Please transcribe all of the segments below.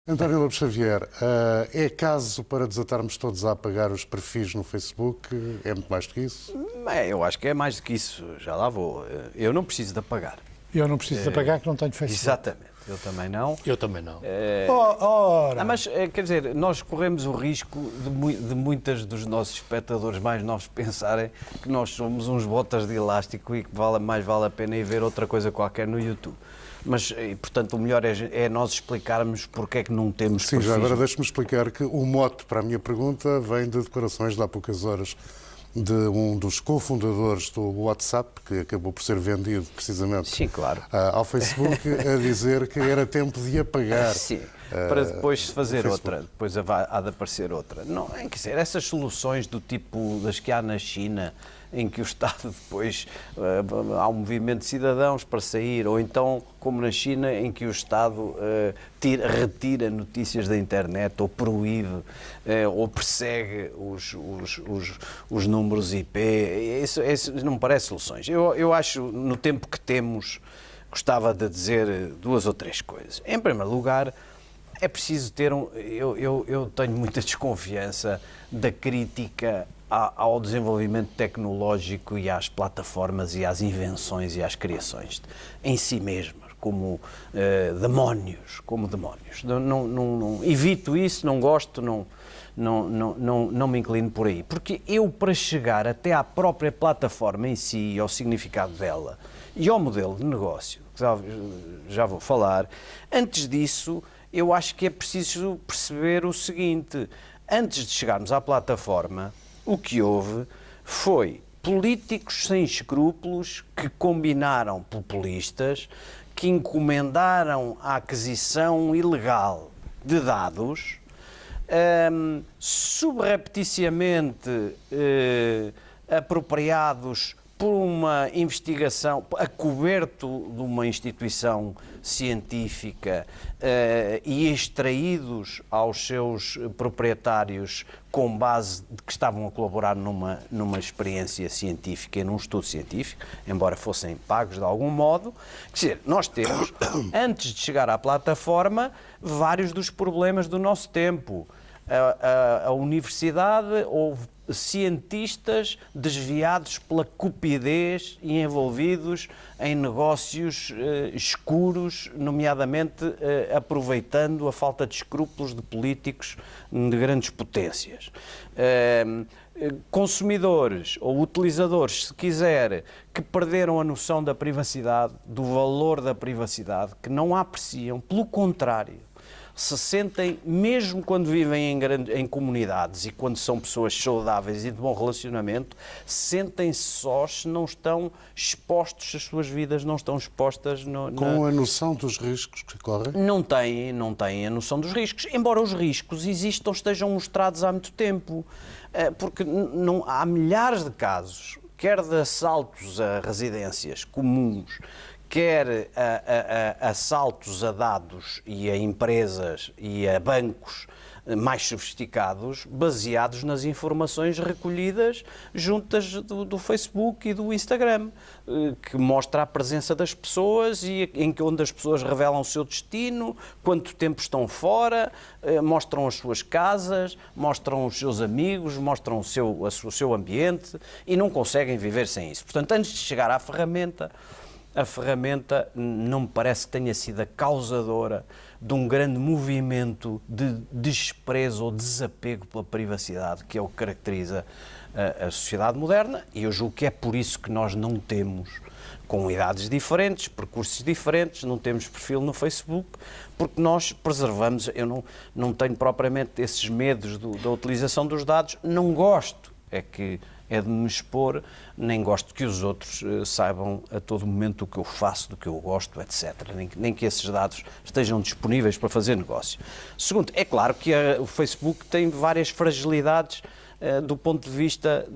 António Lobo Xavier, é caso para desatarmos todos a apagar os perfis no Facebook? É muito mais do que isso? Eu acho que é mais do que isso, já lá vou. Eu não preciso de apagar. Eu não preciso de apagar que não tenho Facebook. Exatamente, eu também não. Eu também não. Ora! Mas, quer dizer, nós corremos o risco de muitos dos nossos espectadores mais novos pensarem que nós somos uns botas de elástico e que mais vale a pena ir ver outra coisa qualquer no YouTube. Mas, portanto, o melhor é nós explicarmos porque é que não temos Sim, já agora deixe-me explicar que o mote para a minha pergunta vem de declarações de há poucas horas de um dos cofundadores do WhatsApp, que acabou por ser vendido precisamente Sim, claro. Ao Facebook, a dizer que era tempo de apagar. Sim, para depois fazer outra, depois há de aparecer outra. Não, quer dizer, essas soluções do tipo das que há na China, em que o Estado depois há um movimento de cidadãos para sair, ou então, como na China, em que o Estado retira notícias da internet, ou proíbe, ou persegue os números IP. Isso não me parece soluções. Eu acho, no tempo que temos, gostava de dizer duas ou três coisas. Em primeiro lugar, é preciso ter eu tenho muita desconfiança da crítica ao desenvolvimento tecnológico e às plataformas e às invenções e às criações em si mesmas, como demónios. Não, evito isso, não gosto, não me inclino por aí. Porque eu, para chegar até à própria plataforma em si e ao significado dela e ao modelo de negócio, que já vou falar, antes disso, eu acho que é preciso perceber o seguinte: antes de chegarmos à plataforma, o que houve foi políticos sem escrúpulos que combinaram populistas, que encomendaram a aquisição ilegal de dados, subrepticiamente apropriados por uma investigação, acoberto de uma instituição científica e extraídos aos seus proprietários com base de que estavam a colaborar numa experiência científica e num estudo científico, embora fossem pagos de algum modo. Quer dizer, nós temos, antes de chegar à plataforma, vários dos problemas do nosso tempo. A universidade houve cientistas desviados pela cupidez e envolvidos em negócios escuros, nomeadamente aproveitando a falta de escrúpulos de políticos de grandes potências. Consumidores ou utilizadores, se quiser, que perderam a noção da privacidade, do valor da privacidade, que não a apreciam, pelo contrário, se sentem, mesmo quando vivem em comunidades e quando são pessoas saudáveis e de bom relacionamento, sentem-se sós, não estão expostos, as suas vidas não estão expostas... Com a noção dos riscos que correm? Não têm a noção dos riscos, embora os riscos existam, estejam mostrados há muito tempo, porque há milhares de casos, quer de assaltos a residências comuns, quer assaltos a dados e a empresas e a bancos mais sofisticados, baseados nas informações recolhidas juntas do Facebook e do Instagram, que mostra a presença das pessoas e onde as pessoas revelam o seu destino, quanto tempo estão fora, mostram as suas casas, mostram os seus amigos, mostram o seu ambiente e não conseguem viver sem isso. Portanto, antes de chegar à ferramenta, a ferramenta não me parece que tenha sido a causadora de um grande movimento de desprezo ou desapego pela privacidade, que é o que caracteriza a sociedade moderna, e eu julgo que é por isso que nós não temos, com idades diferentes, percursos diferentes, não temos perfil no Facebook, porque nós preservamos. Eu não tenho propriamente esses medos da utilização dos dados, não gosto, é de me expor, nem gosto que os outros saibam a todo momento o que eu faço, do que eu gosto, etc. Nem que esses dados estejam disponíveis para fazer negócio. Segundo, é claro que o Facebook tem várias fragilidades do ponto de vista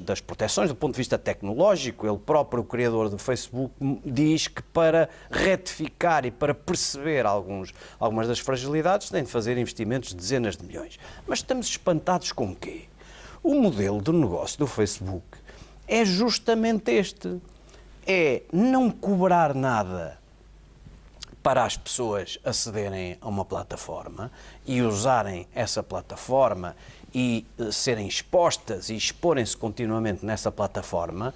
das proteções, do ponto de vista tecnológico. Ele próprio, o criador do Facebook, diz que para retificar e para perceber algumas das fragilidades tem de fazer investimentos de dezenas de milhões. Mas estamos espantados com o quê? O modelo de negócio do Facebook é justamente este: é não cobrar nada para as pessoas acederem a uma plataforma e usarem essa plataforma e serem expostas e exporem-se continuamente nessa plataforma,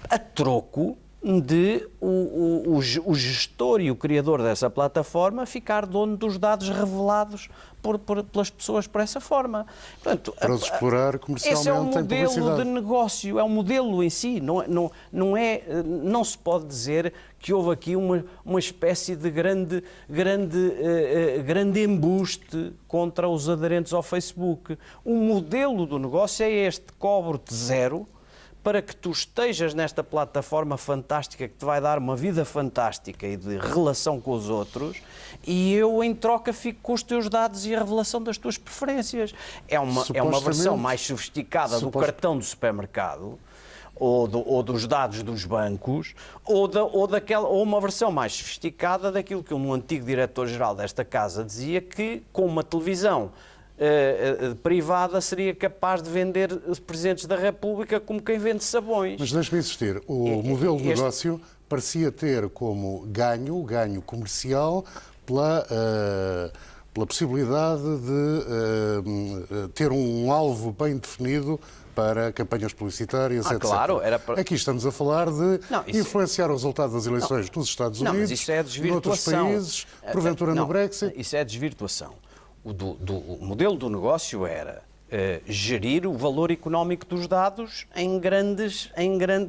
a troco de o gestor e o criador dessa plataforma ficar dono dos dados revelados pelas pessoas por essa forma. Portanto, para os explorar comercialmente. esse é um em modelo publicidade. de negócio, é um modelo em si. Não se pode dizer que houve aqui uma espécie de grande embuste contra os aderentes ao Facebook. O modelo do negócio é este: cobro-te zero para que tu estejas nesta plataforma fantástica que te vai dar uma vida fantástica e de relação com os outros, e eu, em troca, fico com os teus dados e a revelação das tuas preferências. É uma versão mais sofisticada do cartão do supermercado, ou dos dados dos bancos, ou uma versão mais sofisticada daquilo que um antigo diretor-geral desta casa dizia, que com uma televisão privada seria capaz de vender presentes da República como quem vende sabões. Mas deixe-me insistir, o modelo de negócio parecia ter como ganho comercial pela possibilidade de ter um alvo bem definido para campanhas publicitárias, etc. Claro, Aqui estamos a falar de influenciar o resultado das eleições nos Estados Unidos, mas isso é noutros países, porventura no Brexit. Isso é desvirtuação. O modelo do negócio era gerir o valor económico dos dados em grande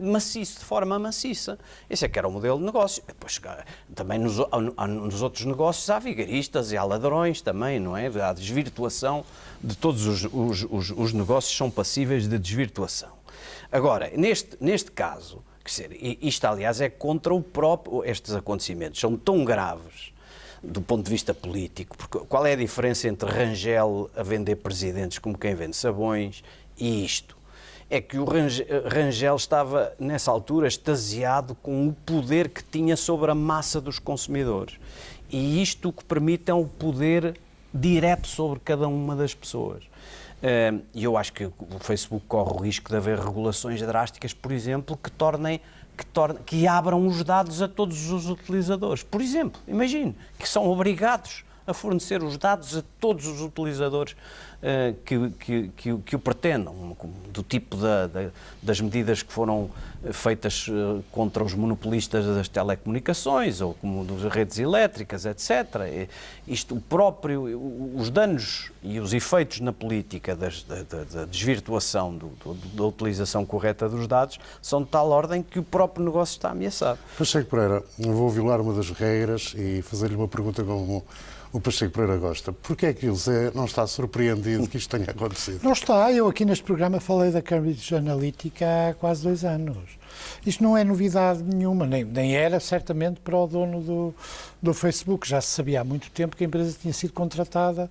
maciço, de forma maciça. Esse é que era o modelo de negócio. Depois, também nos outros negócios há vigaristas e há ladrões também, não é? Há desvirtuação de todos os negócios, são passíveis de desvirtuação. Agora, neste caso, quer dizer, isto aliás é contra o próprio, estes acontecimentos são tão graves do ponto de vista político, porque qual é a diferença entre Rangel a vender presidentes como quem vende sabões e isto? É que o Rangel estava, nessa altura, extasiado com o poder que tinha sobre a massa dos consumidores. E isto o que permite é um poder direto sobre cada uma das pessoas. E eu acho que o Facebook corre o risco de haver regulações drásticas, por exemplo, que abram os dados a todos os utilizadores. Por exemplo, imagine que são obrigados a fornecer os dados a todos os utilizadores que o pretendam, do tipo das medidas que foram feitas contra os monopolistas das telecomunicações ou como das redes elétricas, etc. Os danos e os efeitos na política da desvirtuação da utilização correta dos dados são de tal ordem que o próprio negócio está ameaçado. Pacheco Pereira, vou violar uma das regras e fazer-lhe uma pergunta como o Pacheco Pereira gosta. Porquê é que o Zé não está surpreendido que isto tenha acontecido? Não está. Eu aqui neste programa falei da Cambridge Analytica há quase 2 anos. Isto não é novidade nenhuma, nem era certamente para o dono do Facebook. Já se sabia há muito tempo que a empresa tinha sido contratada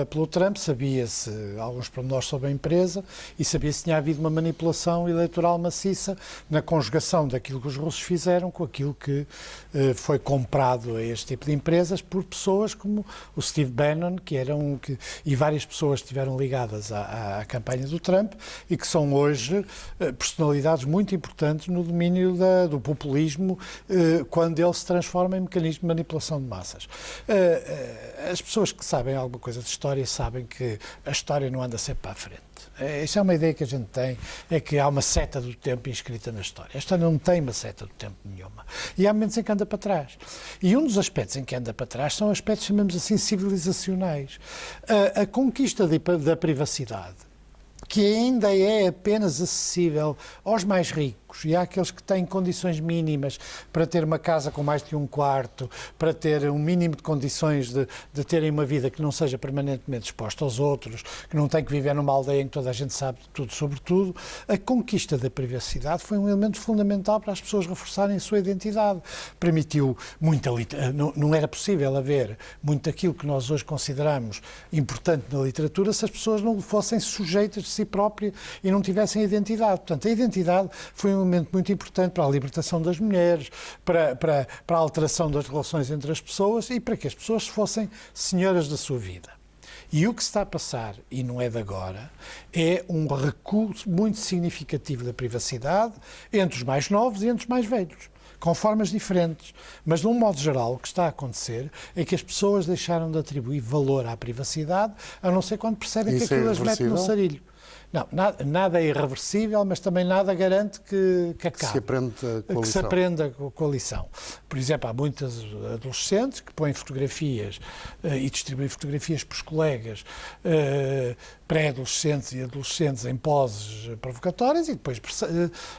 pelo Trump, sabia-se alguns pormenores sobre a empresa e sabia-se que tinha havido uma manipulação eleitoral maciça na conjugação daquilo que os russos fizeram com aquilo que foi comprado a este tipo de empresas por pessoas como o Steve Bannon, e várias pessoas que estiveram ligadas à campanha do Trump e que são hoje personalidades muito importantes no domínio do populismo quando ele se transforma em mecanismo de manipulação de massas. As pessoas que sabem alguma coisa de história sabem que a história não anda sempre para a frente. Isso é uma ideia que a gente tem, é que há uma seta do tempo inscrita na história. A história não tem uma seta do tempo nenhuma. E há momentos em que anda para trás. E um dos aspectos em que anda para trás são aspectos, chamamos assim, civilizacionais. A conquista da privacidade, que ainda é apenas acessível aos mais ricos e àqueles que têm condições mínimas para ter uma casa com mais de um quarto, para ter um mínimo de condições de terem uma vida que não seja permanentemente exposta aos outros, que não tem que viver numa aldeia em que toda a gente sabe tudo sobre tudo. A conquista da privacidade foi um elemento fundamental para as pessoas reforçarem a sua identidade. Permitiu não era possível haver muito daquilo que nós hoje consideramos importante na literatura se as pessoas não fossem sujeitas de si próprias e não tivessem identidade. Portanto, a identidade foi um elemento muito importante para a libertação das mulheres, para a alteração das relações entre as pessoas e para que as pessoas fossem senhoras da sua vida. E o que se está a passar, e não é de agora, é um recuo muito significativo da privacidade entre os mais novos e entre os mais velhos, com formas diferentes. Mas, de um modo geral, o que está a acontecer é que as pessoas deixaram de atribuir valor à privacidade, a não ser quando percebem que Isso é aquilo as mete no irreversível? sarilho. Não, nada é irreversível, mas também nada garante que acabe. Se aprende com a Que se lição. aprenda com a lição. Por exemplo, há muitos adolescentes que põem fotografias e distribuem fotografias para os colegas pré-adolescentes e adolescentes em poses provocatórias e depois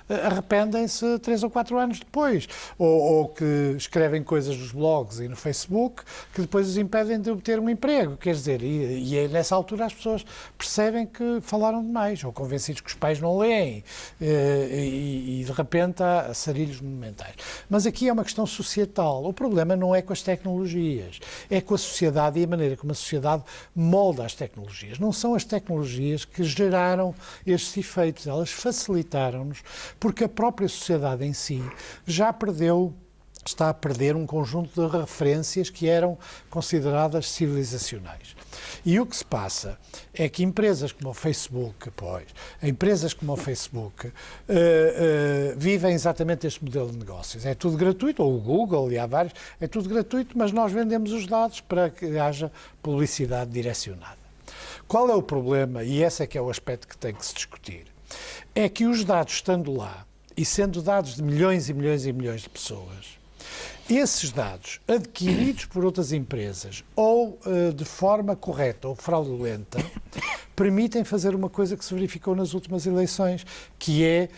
arrependem-se 3 ou 4 anos depois. Ou que escrevem coisas nos blogs e no Facebook que depois os impedem de obter um emprego. Quer dizer, e é nessa altura as pessoas percebem que falaram demais, ou convencidos que os pais não leem, e de repente há sarilhos monumentais. Mas aqui é uma questão societal. O problema não é com as tecnologias, é com a sociedade e a maneira como a sociedade molda as tecnologias. Não são as tecnologias que geraram estes efeitos, elas facilitaram-nos, porque a própria sociedade em si já está a perder um conjunto de referências que eram consideradas civilizacionais. E o que se passa é que empresas como o Facebook, vivem exatamente este modelo de negócios. É tudo gratuito, ou o Google, e há vários, é tudo gratuito, mas nós vendemos os dados para que haja publicidade direcionada. Qual é o problema, e esse é que é o aspecto que tem que se discutir, é que os dados estando lá, e sendo dados de milhões e milhões e milhões de pessoas, esses dados adquiridos por outras empresas ou de forma correta ou fraudulenta permitem fazer uma coisa que se verificou nas últimas eleições, que é,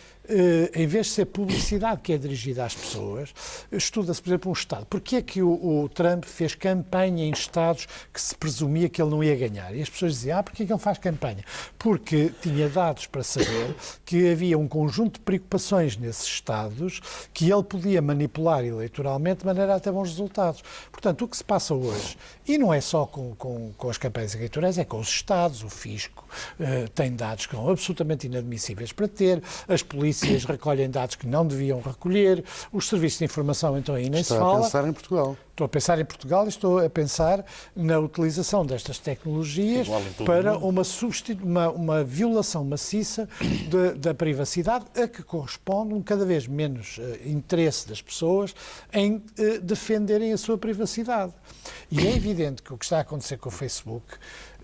em vez de ser publicidade que é dirigida às pessoas, estuda-se, por exemplo, um Estado. Porquê é que o Trump fez campanha em Estados que se presumia que ele não ia ganhar? E as pessoas diziam, porquê é que ele faz campanha? Porque tinha dados para saber que havia um conjunto de preocupações nesses Estados que ele podia manipular eleitoralmente de maneira a ter bons resultados. Portanto, o que se passa hoje, e não é só com as campanhas eleitorais, é com os Estados, o fisco tem dados que são absolutamente inadmissíveis para ter, as polícias recolhem dados que não deviam recolher, os serviços de informação então aí nem se fala. Está a pensar em Portugal. Estou a pensar em Portugal e estou a pensar na utilização destas tecnologias para uma violação maciça da privacidade, a que corresponde um cada vez menos interesse das pessoas em defenderem a sua privacidade. E é evidente que o que está a acontecer com o Facebook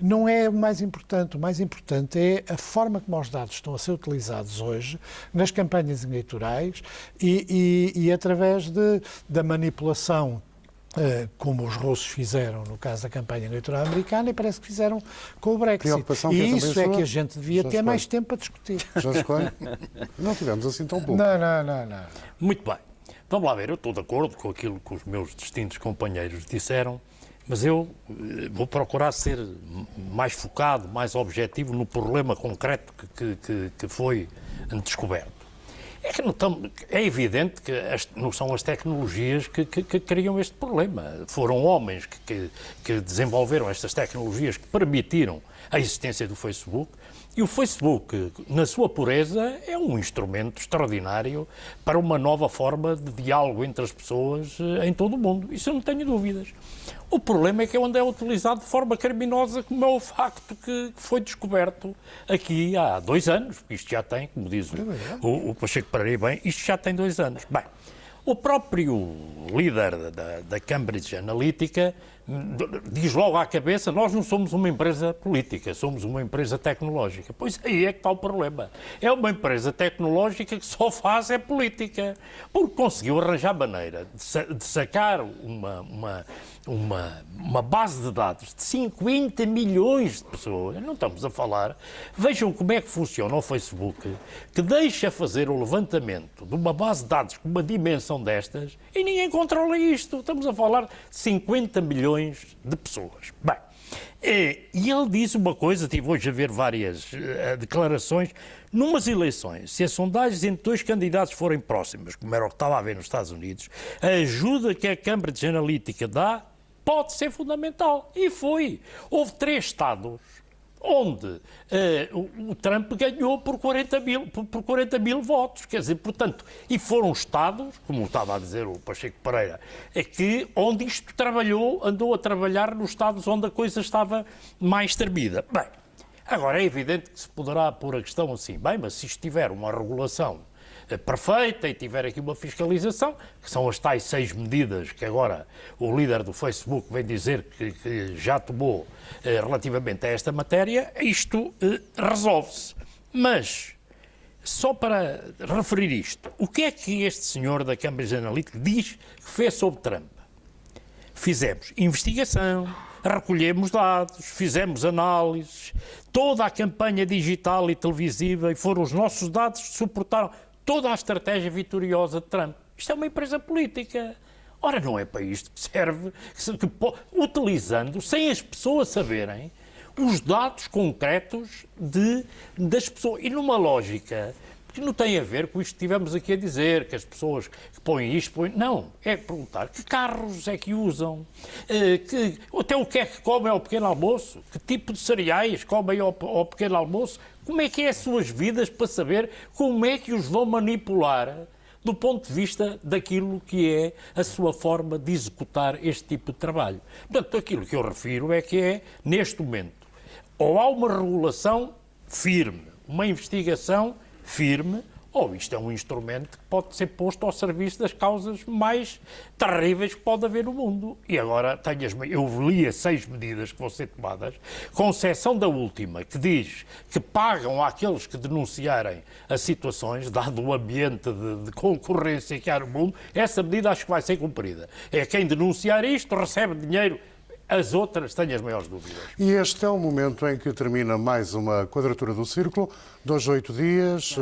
não é o mais importante. O mais importante é a forma como os dados estão a ser utilizados hoje nas campanhas eleitorais e através da manipulação, como os russos fizeram no caso da campanha eleitoral americana e parece que fizeram com o Brexit. E isso é que a gente devia ter mais tempo para discutir. Já escolhe? Não tivemos assim tão pouco. Não. Muito bem. Vamos lá ver, eu estou de acordo com aquilo que os meus distintos companheiros disseram, mas eu vou procurar ser mais focado, mais objetivo no problema concreto que foi descoberto. É evidente que não são as tecnologias que criam este problema. Foram homens que desenvolveram estas tecnologias que permitiram a existência do Facebook. E o Facebook, na sua pureza, é um instrumento extraordinário para uma nova forma de diálogo entre as pessoas em todo o mundo. Isso eu não tenho dúvidas. O problema é que é onde é utilizado de forma criminosa, como é o facto que foi descoberto aqui há 2 anos. Isto já tem, como diz o Pacheco Pereira bem, isto já tem 2 anos. Bem, o próprio líder da Cambridge Analytica diz logo à cabeça, nós não somos uma empresa política, somos uma empresa tecnológica. Pois aí é que está o problema. É uma empresa tecnológica que só faz é política, porque conseguiu arranjar maneira de sacar uma base de dados de 50 milhões de pessoas, não estamos a falar, vejam como é que funciona o Facebook, que deixa fazer o levantamento de uma base de dados com uma dimensão destas e ninguém controla isto. Estamos a falar de 50 milhões de pessoas. Bem, e ele disse uma coisa, tive hoje a ver várias declarações, numas eleições, se as sondagens entre 2 candidatos forem próximas, como era o que estava a ver nos Estados Unidos, a ajuda que a Cambridge Analytica dá pode ser fundamental. E foi. Houve 3 estados onde o Trump ganhou por 40 mil votos. Quer dizer, portanto, e foram estados, como estava a dizer o Pacheco Pereira, onde isto andou a trabalhar nos estados onde a coisa estava mais tremida. Bem, agora é evidente que se poderá pôr a questão assim, bem, mas se isto tiver uma regulação perfeita e tiver aqui uma fiscalização, que são as tais 6 medidas que agora o líder do Facebook vem dizer que já tomou relativamente a esta matéria, isto resolve-se. Mas, só para referir isto, o que é que este senhor da Cambridge Analytica diz que fez sobre Trump? Fizemos investigação, recolhemos dados, fizemos análises, toda a campanha digital e televisiva, e foram os nossos dados que suportaram toda a estratégia vitoriosa de Trump. Isto é uma empresa política. Ora, não é para isto que serve, utilizando, sem as pessoas saberem, os dados concretos das pessoas. E numa lógica que não tem a ver com isto que estivemos aqui a dizer, que as pessoas que põem isto, põem... Não, é perguntar que carros é que usam, até o que é que comem ao pequeno almoço, que tipo de cereais comem ao pequeno almoço, como é que é as suas vidas para saber como é que os vão manipular do ponto de vista daquilo que é a sua forma de executar este tipo de trabalho. Portanto, aquilo que eu refiro é que é, neste momento, ou há uma regulação firme, uma investigação firme, ou isto é um instrumento que pode ser posto ao serviço das causas mais terríveis que pode haver no mundo. E agora, eu li as 6 medidas que vão ser tomadas, com exceção da última, que diz que pagam àqueles que denunciarem as situações, dado o ambiente de concorrência que há no mundo, essa medida acho que vai ser cumprida. É quem denunciar isto recebe dinheiro. As outras tenho as maiores dúvidas. E este é o momento em que termina mais uma quadratura do círculo, 2 a 8 dias.